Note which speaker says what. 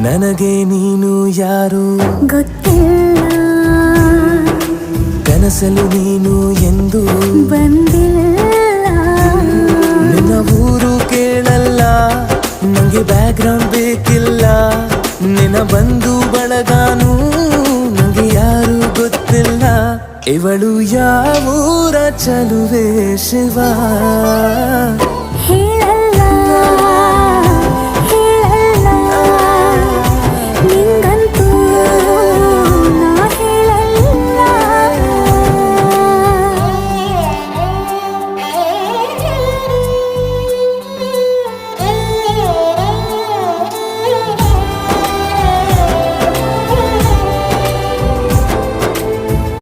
Speaker 1: ನನಗೆ ನೀನು ಯಾರು
Speaker 2: ಗೊತ್ತಿಲ್ಲ,
Speaker 1: ಕನಸಲು ನೀನು ಎಂದು
Speaker 2: ಬಂದಿಲ್ಲ.
Speaker 1: ನಿನ್ನ ಊರು ಕೇಳಲ್ಲ, ನಂಗೆ ಬ್ಯಾಕ್ಗ್ರೌಂಡ್ ಬೇಕಿಲ್ಲ. ನಿನ್ನ ಬಂಧು ಬಳಗಾನು ನಂಗೆ ಯಾರು ಗೊತ್ತಿಲ್ಲ. ಇವಳು ಯಾವೂರ ಚಲುವೆ ಶಿವ.